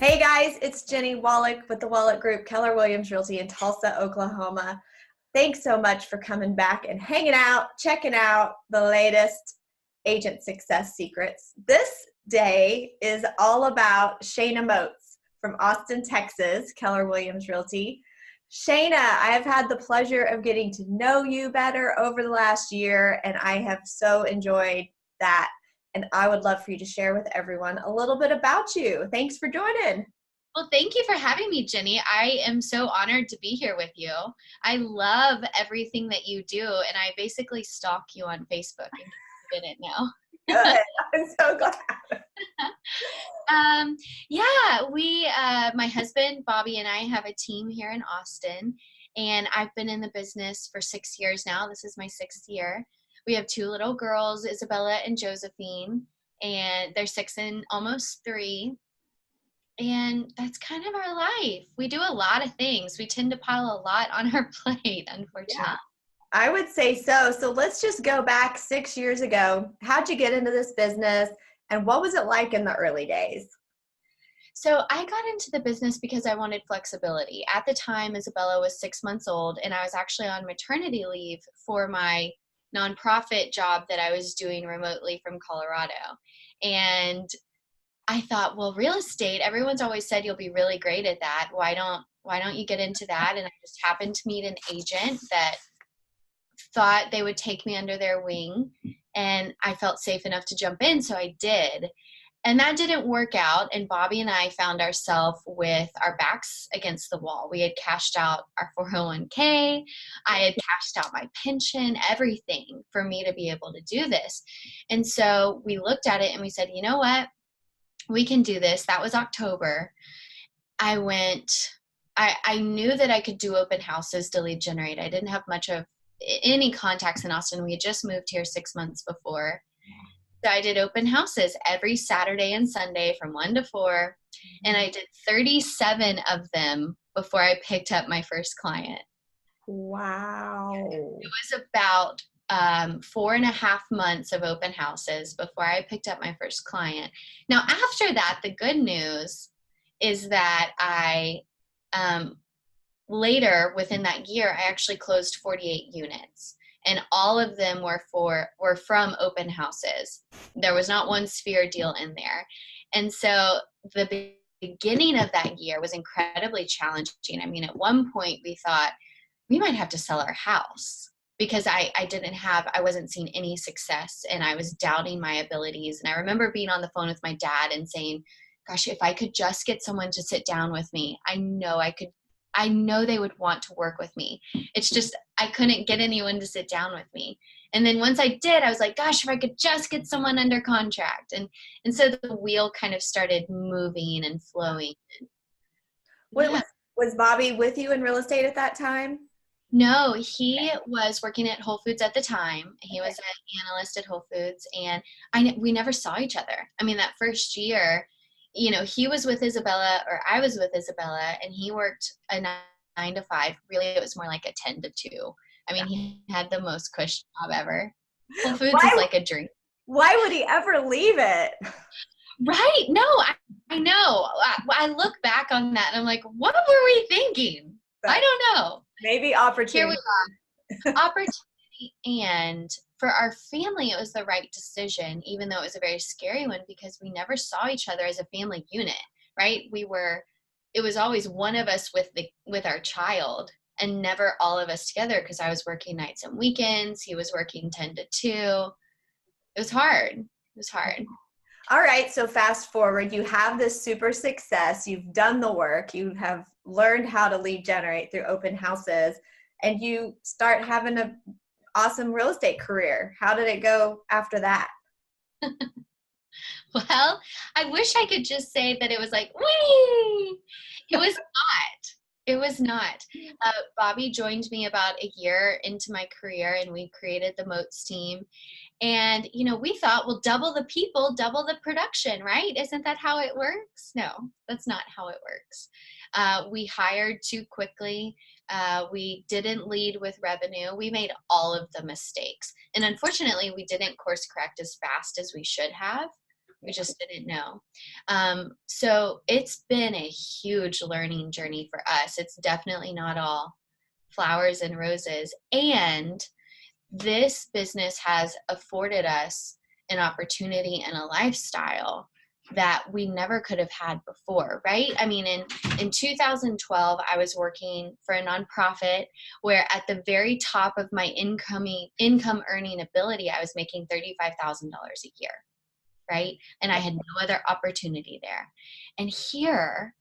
Hey guys, it's Jennie Wolek with the Wolek Group, Keller Williams Realty in Tulsa, Oklahoma. Thanks so much for coming back and hanging out, checking out the latest agent success secrets. This day is all about Shaina Moats from Austin, Texas, Keller Williams Realty. Shaina, I have had the pleasure of getting to know you better over the last year, and I have so enjoyed that. And I would love for you to share with everyone a little bit about you. Thanks for joining. Well, thank you for having me, Jennie. I am so honored to be here with you. I love everything that you do, and I basically stalk you on Facebook and get it now. Good. I'm so glad. My husband, Bobby, and I have a team here in Austin, and I've been in the business for 6 years now. This is my 6th year. We have 2 little girls, Isabella and Josephine, and they're 6 and almost 3. And that's kind of our life. We do a lot of things. We tend to pile a lot on our plate, unfortunately. Yeah, I would say so. So let's just go back 6 years ago. How'd you get into this business, and what was it like in the early days? So I got into the business because I wanted flexibility. At the time, Isabella was 6 months old, and I was actually on maternity leave for my nonprofit job that I was doing remotely from Colorado. And I thought, well, real estate, everyone's always said you'll be really great at that. Why don't you get into that? And I just happened to meet an agent that thought they would take me under their wing, and I felt safe enough to jump in, so I did. And that didn't work out, and Bobby and I found ourselves with our backs against the wall. We had cashed out our 401k. I had cashed out my pension, everything for me to be able to do this. And so we looked at it and we said, you know what? We can do this. That was October. I knew that I could do open houses to lead generate. I didn't have much of any contacts in Austin. We had just moved here 6 months before. So I did open houses every Saturday and Sunday from 1 to 4. And I did 37 of them before I picked up my first client. Wow. It was about 4.5 months of open houses before I picked up my first client. Now, after that, the good news is that I later within that year, I actually closed 48 units, and all of them were from open houses. There was not one sphere deal in there. And so the beginning of that year was incredibly challenging. I mean, at one point we thought we might have to sell our house because I wasn't seeing any success, and I was doubting my abilities. And I remember being on the phone with my dad and saying, gosh, if I could just get someone to sit down with me, I know they would want to work with me. It's just, I couldn't get anyone to sit down with me. And then once I did, I was like, gosh, if I could just get someone under contract. And so the wheel kind of started moving and flowing. Was Bobby with you in real estate at that time? No, he was working at Whole Foods at the time. He was an analyst at Whole Foods, and we never saw each other. I mean, that first year, he was with Isabella, or I was with Isabella, and he worked a 9 to 5. Really, it was more like a 10 to 2. I mean, he had the most cush job ever. Whole Foods is like a dream. Why would he ever leave it? Right? No, I know. I look back on that and I'm like, what were we thinking? I don't know. Maybe opportunity. Here we are. Opportunity. And for our family, it was the right decision, even though it was a very scary one because we never saw each other as a family unit, right? It was always one of us with our child and never all of us together because I was working nights and weekends. He was working 10 to 2. It was hard. All right. So fast forward, you have this super success. You've done the work. You have learned how to lead generate through open houses, and you start having an awesome real estate career. How did it go after that? Well, I wish I could just say that it was like, whee! It was not. It was not. Bobby joined me about a year into my career, and we created the Moats team. And, we thought, well, double the people, double the production, right? Isn't that how it works? No, that's not how it works. We hired too quickly. We didn't lead with revenue. We made all of the mistakes. And unfortunately, we didn't course correct as fast as we should have. We just didn't know. So it's been a huge learning journey for us. It's definitely not all flowers and roses. And this business has afforded us an opportunity and a lifestyle that we never could have had before, right? I mean, in 2012, I was working for a nonprofit where at the very top of my income earning ability, I was making $35,000 a year, right? And I had no other opportunity there. And here,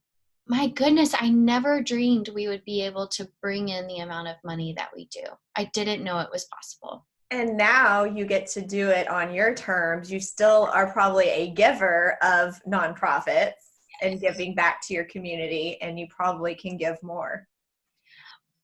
my goodness, I never dreamed we would be able to bring in the amount of money that we do. I didn't know it was possible. And now you get to do it on your terms. You still are probably a giver of nonprofits and giving back to your community, and you probably can give more.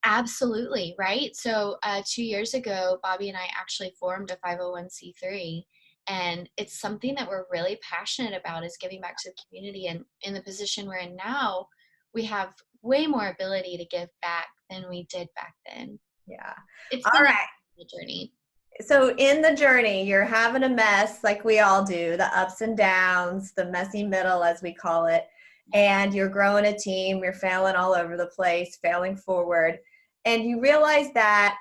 Absolutely, right? So 2 years ago, Bobby and I actually formed a 501c3, and it's something that we're really passionate about, is giving back to the community. And in the position we're in now, we have way more ability to give back than we did back then. Yeah. It's all been right. a journey. So in the journey, you're having a mess like we all do, the ups and downs, the messy middle, as we call it. And you're growing a team, you're failing all over the place, failing forward. And you realize that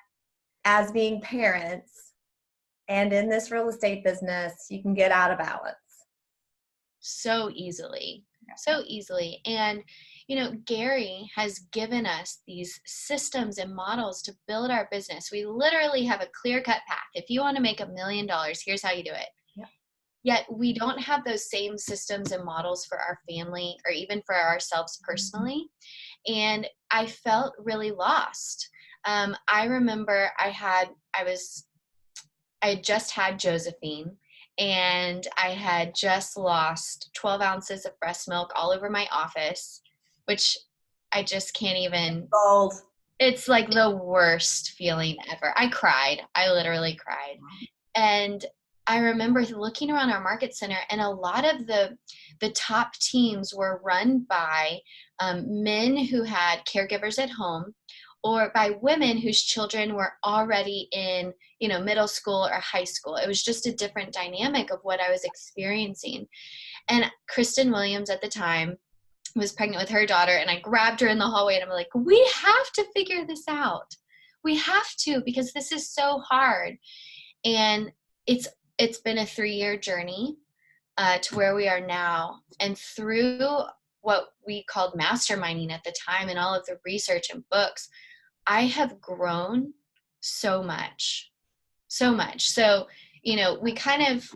as being parents and in this real estate business, you can get out of balance. So easily. And, Gary has given us these systems and models to build our business. We literally have a clear-cut path. If you want to make $1 million, here's how you do it. Yeah. Yet we don't have those same systems and models for our family or even for ourselves personally. And I felt really lost. I remember I had just had Josephine, and I had just lost 12 ounces of breast milk all over my office, which I just can't even. Gold. It's like the worst feeling ever. I cried. I literally cried. And I remember looking around our market center, and a lot of the top teams were run by men who had caregivers at home, or by women whose children were already in, middle school or high school. It was just a different dynamic of what I was experiencing. And Kristen Williams at the time was pregnant with her daughter, and I grabbed her in the hallway and I'm like, we have to figure this out. We have to, because this is so hard. And it's been a 3-year journey to where we are now. And through what we called masterminding at the time and all of the research and books, I have grown so much. So,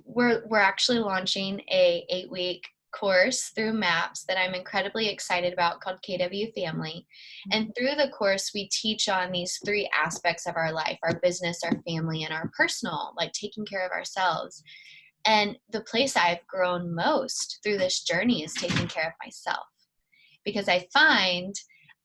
we're actually launching a 8-week course through MAPS that I'm incredibly excited about, called KW Family. And through the course, we teach on these 3 aspects of our life: our business, our family, and our personal, like taking care of ourselves. And the place I've grown most through this journey is taking care of myself, because I find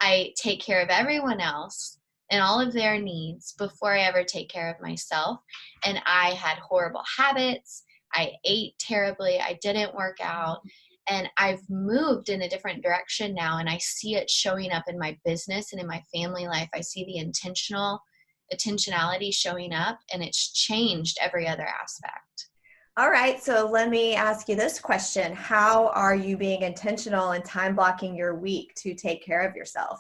I take care of everyone else and all of their needs before I ever take care of myself. And I had horrible habits. I ate terribly. I didn't work out. And I've moved in a different direction now, and I see it showing up in my business and in my family life. I see the intentionality showing up, and it's changed every other aspect. All right, so let me ask you this question. How are you being intentional and time blocking your week to take care of yourself?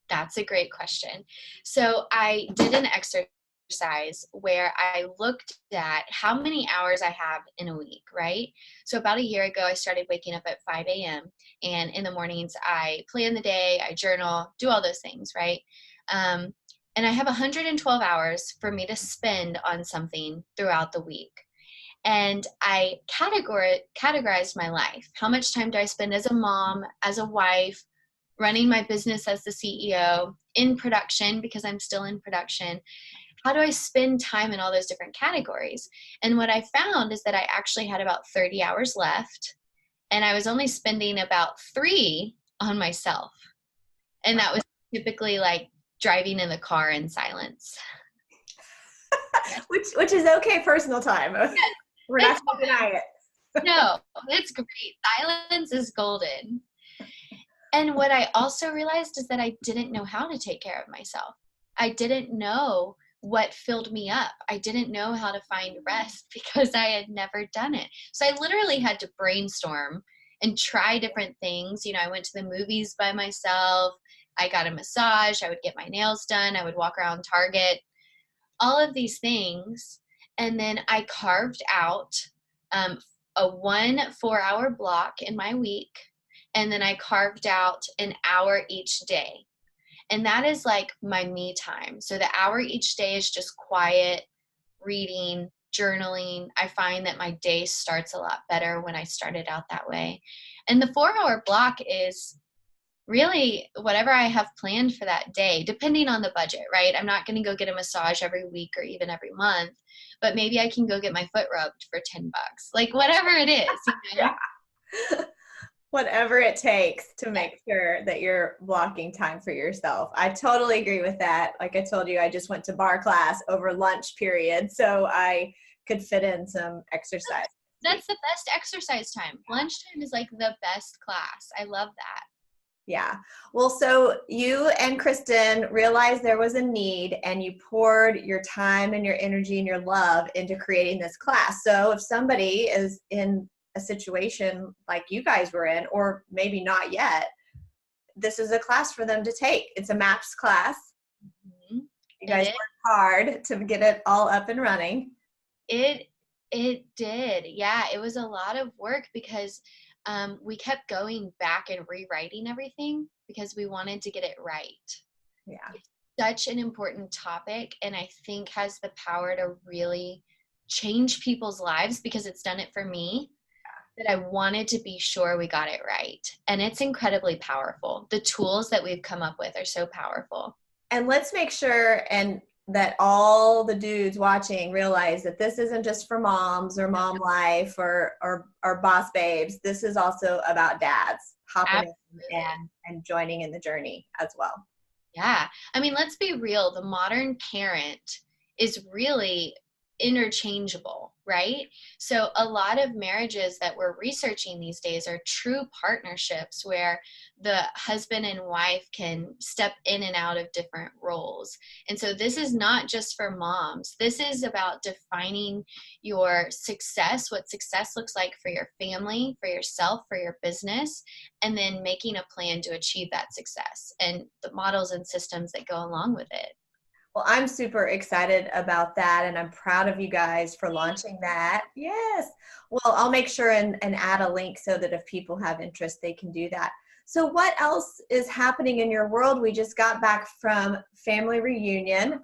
That's a great question. So I did an exercise where I looked at how many hours I have in a week, right? So about a year ago, I started waking up at 5 a.m. And in the mornings, I plan the day, I journal, do all those things, right? And I have 112 hours for me to spend on something throughout the week. And I categorized my life. How much time do I spend as a mom, as a wife, running my business as the CEO, in production, because I'm still in production? How do I spend time in all those different categories? And what I found is that I actually had about 30 hours left, and I was only spending about 3 on myself. And that was typically like driving in the car in silence. which is okay personal time. Yes. We're not going to deny it. No, it's great. Silence is golden. And what I also realized is that I didn't know how to take care of myself. I didn't know what filled me up. I didn't know how to find rest because I had never done it. So I literally had to brainstorm and try different things. You know, I went to the movies by myself. I got a massage. I would get my nails done. I would walk around Target, all of these things. And then I carved out a 1 4-hour block in my week. And then I carved out an hour each day. And that is like my me time. So the hour each day is just quiet, reading, journaling. I find that my day starts a lot better when I started out that way. And the 4-hour block is really whatever I have planned for that day, depending on the budget, right? I'm not going to go get a massage every week or even every month, but maybe I can go get my foot rubbed for $10, like whatever it is. You know? Yeah. Whatever it takes to make sure that you're blocking time for yourself. I totally agree with that. Like I told you, I just went to bar class over lunch period, so I could fit in some exercise. That's the best exercise time. Lunchtime is like the best class. I love that. Yeah. Well, so you and Kristen realized there was a need and you poured your time and your energy and your love into creating this class. So if somebody is in a situation like you guys were in, or maybe not yet, this is a class for them to take. It's a MAPS class. Mm-hmm. You guys worked hard to get it all up and running. It did. Yeah, it was a lot of work because we kept going back and rewriting everything because we wanted to get it right. Yeah. It's such an important topic, and I think has the power to really change people's lives because it's done it for me. That I wanted to be sure we got it right. And it's incredibly powerful. The tools that we've come up with are so powerful. And let's make sure and that all the dudes watching realize that this isn't just for moms or mom life or boss babes. This is also about dads hopping in and joining in the journey as well. Yeah. I mean, let's be real. The modern parent is really interchangeable, right? So a lot of marriages that we're researching these days are true partnerships where the husband and wife can step in and out of different roles. And so this is not just for moms. This is about defining your success, what success looks like for your family, for yourself, for your business, and then making a plan to achieve that success and the models and systems that go along with it. Well, I'm super excited about that, and I'm proud of you guys for launching that. Yes. Well, I'll make sure and add a link so that if people have interest, they can do that. So what else is happening in your world? We just got back from family reunion.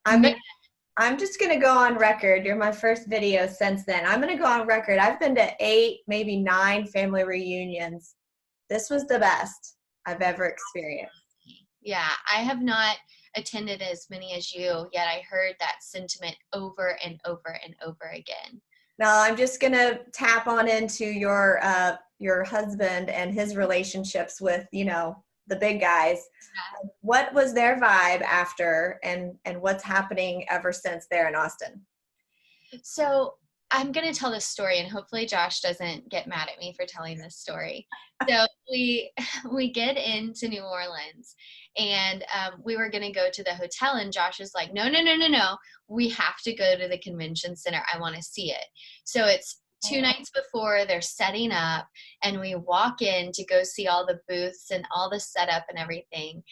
I'm just going to go on record. You're my first video since then. I'm going to go on record. I've been to 8, maybe 9 family reunions. This was the best I've ever experienced. Yeah, I have not attended as many as you, yet I heard that sentiment over and over and over again. Now I'm just going to tap on into your husband and his relationships with, you know, the big guys. Yeah. What was their vibe after and what's happening ever since there in Austin? So I'm going to tell this story and hopefully Josh doesn't get mad at me for telling this story. So we get into New Orleans and we were going to go to the hotel and Josh is like, no. We have to go to the convention center. I want to see it. So it's 2 nights before they're setting up and we walk in to go see all the booths and all the setup and everything.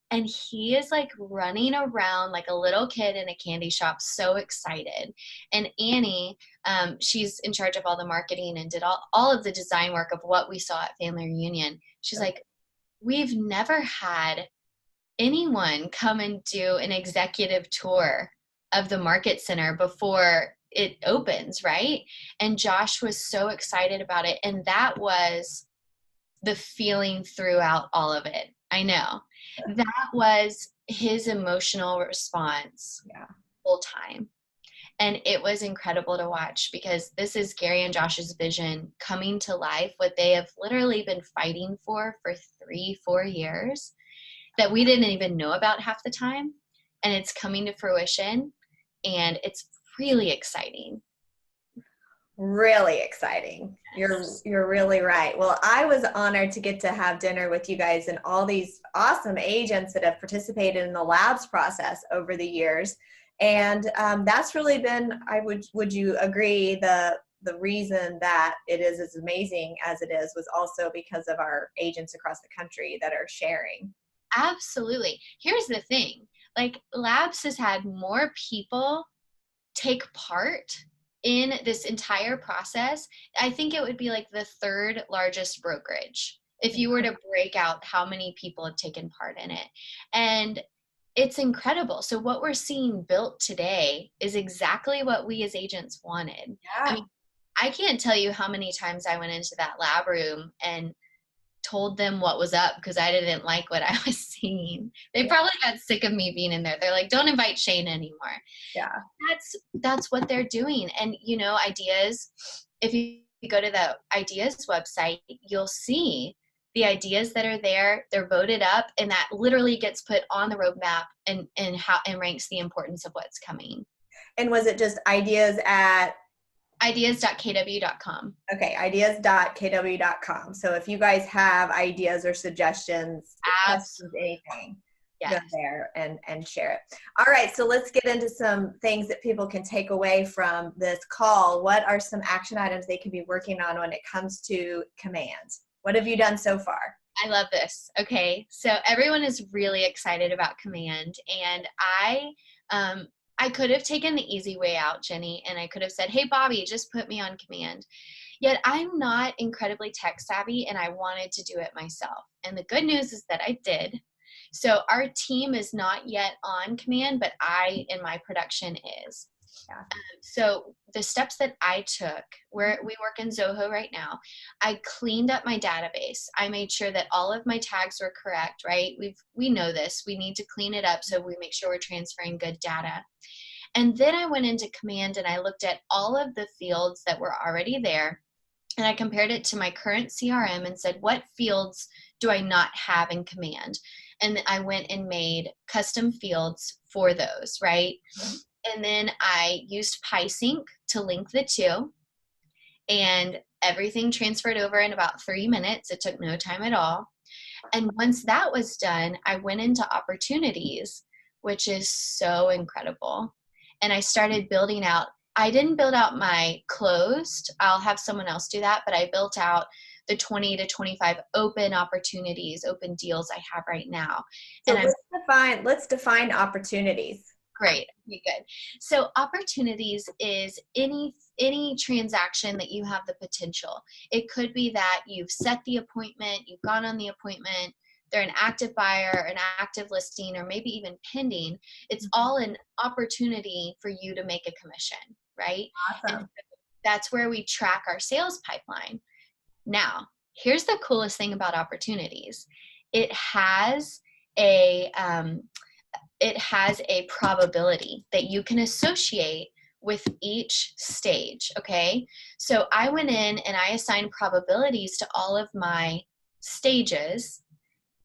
And he is like running around like a little kid in a candy shop, so excited. And Annie, she's in charge of all the marketing and did all of the design work of what we saw at Family Reunion. She's like, we've never had anyone come and do an executive tour of the market center before it opens, right? And Josh was so excited about it. And that was the feeling throughout all of it. I know. That was his emotional response full time. And it was incredible to watch because this is Gary and Josh's vision coming to life, what they have literally been fighting for 3-4 years that we didn't even know about half the time. And it's coming to fruition and it's really exciting. Really exciting. You're really right. Well, I was honored to get to have dinner with you guys and all these awesome agents that have participated in the labs process over the years. And that's really been, would you agree, the reason that it is as amazing as it is was also because of our agents across the country that are sharing. Absolutely. Here's the thing, like labs has had more people take part in this entire process. I think it would be like the third largest brokerage if you were to break out how many people have taken part in it. And it's incredible. So what we're seeing built today is exactly what we as agents wanted. Yeah. I mean, I can't tell you how many times I went into that lab room and told them what was up because I didn't like what I was seeing. They probably got sick of me being in there. They're like, don't invite Shaina anymore. Yeah. That's what they're doing. And ideas, if you go to the ideas website, you'll see the ideas that are there. They're voted up, and that literally gets put on the roadmap and ranks the importance of what's coming. And was it just ideas at ideas.kw.com? Okay, ideas.kw.com. So if you guys have ideas or suggestions, questions, anything, go there and share it. All right, so let's get into some things that people can take away from this call. What are some action items they can be working on when it comes to command? What have you done so far? I love this. Okay, so everyone is really excited about command, and I could have taken the easy way out, Jennie, and I could have said, hey, Bobby, just put me on command. Yet I'm not incredibly tech savvy, and I wanted to do it myself. And the good news is that I did. So our team is not yet on command, but I in my production is. Yeah. So the steps that I took, we work in Zoho right now. I cleaned up my database. I made sure that all of my tags were correct, right? We know this. We need to clean it up so we make sure we're transferring good data. And then I went into command and I looked at all of the fields that were already there. And I compared it to my current CRM and said, what fields do I not have in command? And I went and made custom fields for those, right? And then I used PySync to link the two, and everything transferred over in about 3 minutes. It took no time at all. And once that was done, I went into opportunities, which is so incredible. And I started building out. I didn't build out my closed. I'll have someone else do that, but I built out the 20 to 25 open opportunities, open deals I have right now. So let's define opportunities. Great. Okay, good. So opportunities is any transaction that you have the potential. It could be that you've set the appointment, you've gone on the appointment, they're an active buyer, an active listing, or maybe even pending. It's all an opportunity for you to make a commission, right? Awesome. And that's where we track our sales pipeline. Now, here's the coolest thing about opportunities. It has a probability that you can associate with each stage, okay? So I went in and I assigned probabilities to all of my stages,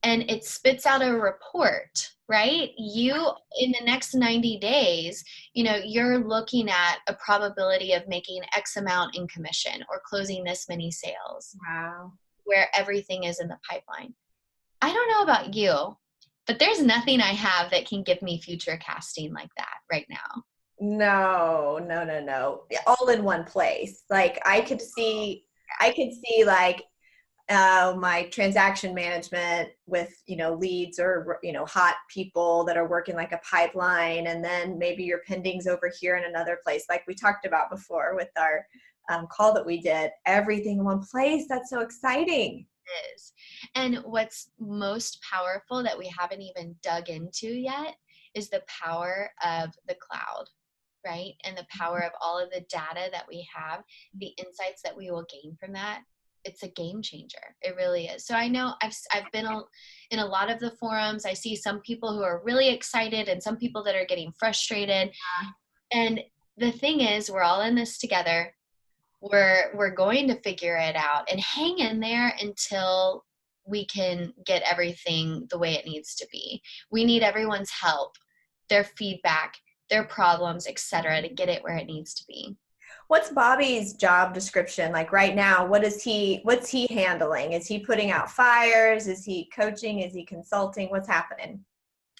and it spits out a report, right? You, in the next 90 days, you're looking at a probability of making X amount in commission or closing this many sales. Wow. Where everything is in the pipeline. I don't know about you, but there's nothing I have that can give me future casting like that right now. No. All in one place. Like I could see like my transaction management with, leads or, hot people that are working like a pipeline. And then maybe your pending's over here in another place. Like we talked about before with our call that we did, everything in one place. That's so exciting. It is. And what's most powerful that we haven't even dug into yet is the power of the cloud, right? And the power of all of the data that we have, the insights that we will gain from that. It's a game changer. It really is. So I know I've been in a lot of the forums. I see some people who are really excited and some people that are getting frustrated. And the thing is, we're all in this together. We're going to figure it out and hang in there until we can get everything the way it needs to be. We need everyone's help, their feedback, their problems, etc., to get it where it needs to be. What's Bobby's job description like right now? What's he handling? Is he putting out fires? Is he coaching? Is he consulting? What's happening?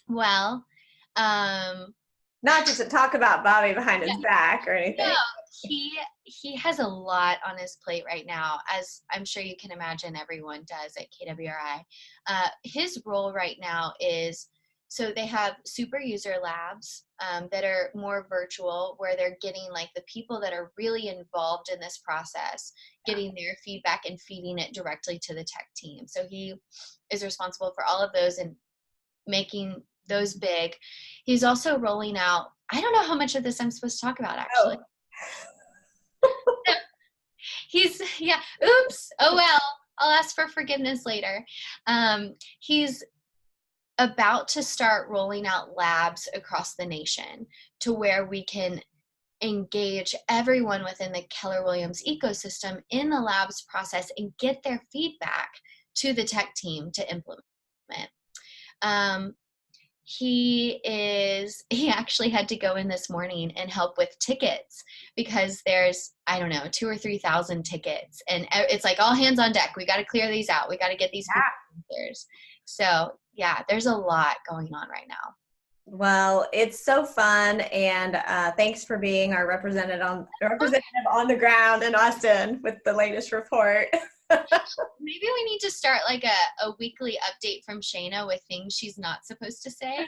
Well, not just to talk about Bobby behind his back or anything. No, he has a lot on his plate right now, as I'm sure you can imagine everyone does at KWRI. His role right now is, so they have super user labs that are more virtual, where they're getting like the people that are really involved in this process, getting their feedback and feeding it directly to the tech team. So he is responsible for all of those and making those big. He's also rolling out, I don't know how much of this I'm supposed to talk about, actually. Oops. Oh, well, I'll ask for forgiveness later. He's about to start rolling out labs across the nation to where we can engage everyone within the Keller Williams ecosystem in the labs process and get their feedback to the tech team to implement. He actually had to go in this morning and help with tickets because there's, I don't know, 2,000 or 3,000 tickets, and it's like all hands on deck. We got to clear these out. We got to get these answers. So yeah, there's a lot going on right now. Well, it's so fun, and thanks for being our representative on the ground in Austin with the latest report. Maybe we need to start like a weekly update from Shaina with things she's not supposed to say.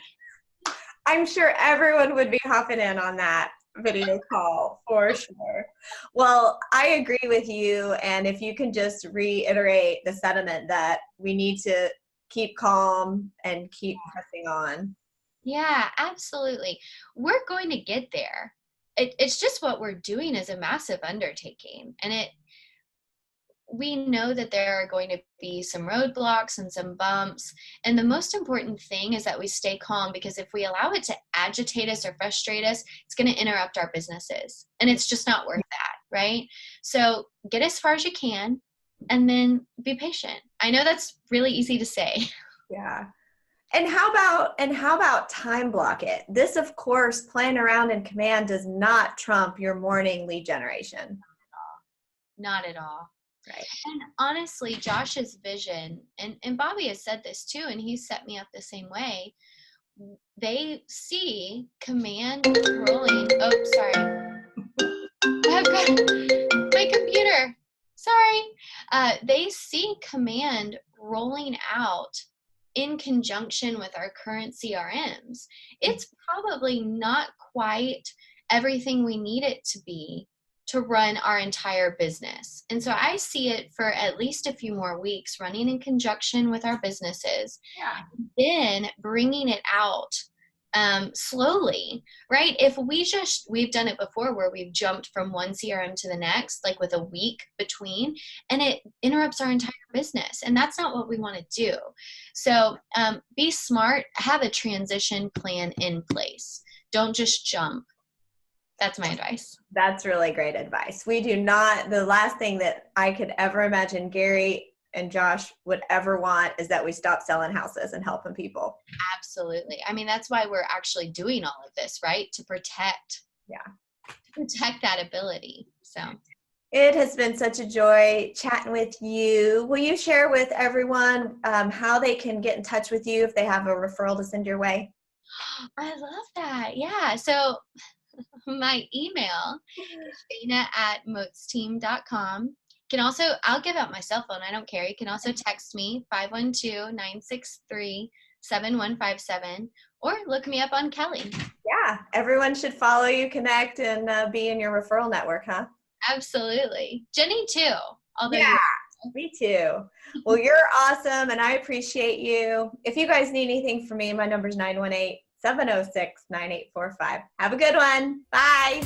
I'm sure everyone would be hopping in on that video call for sure. Well, I agree with you, and if you can just reiterate the sentiment that we need to keep calm and keep pressing on. Yeah, absolutely. We're going to get there. It's just what we're doing is a massive undertaking, and we know that there are going to be some roadblocks and some bumps. And the most important thing is that we stay calm, because if we allow it to agitate us or frustrate us, it's going to interrupt our businesses. And it's just not worth that, right? So get as far as you can and then be patient. I know that's really easy to say. Yeah. And how about time block it? This, of course, playing around in command does not trump your morning lead generation. Not at all. Right. And honestly, Josh's vision, and Bobby has said this too, and he's set me up the same way. They see command rolling. Oh, sorry. I've got my computer. Sorry. They see command rolling out in conjunction with our current CRMs. It's probably not quite everything we need it to be to run our entire business. And so I see it for at least a few more weeks running in conjunction with our businesses, then bringing it out slowly, right? If we've done it before where we've jumped from one CRM to the next, like with a week between, and it interrupts our entire business. And that's not what we want to do. So be smart, have a transition plan in place. Don't just jump. That's my advice. That's really great advice. We do not, the last thing that I could ever imagine Gary and Josh would ever want is that we stop selling houses and helping people. Absolutely. I mean, that's why we're actually doing all of this, right? To protect that ability. So it has been such a joy chatting with you. Will you share with everyone how they can get in touch with you if they have a referral to send your way? I love that. Yeah. So my email is shaina@moatsteam.com. Can also, I'll give out my cell phone. I don't care. You can also text me 512-963-7157 or look me up on Kelly. Yeah. Everyone should follow you, connect, and be in your referral network, huh? Absolutely. Jennie too. Although me too. Well, you're awesome, and I appreciate you. If you guys need anything from me, my number is 918-706-9845. Have a good one. Bye.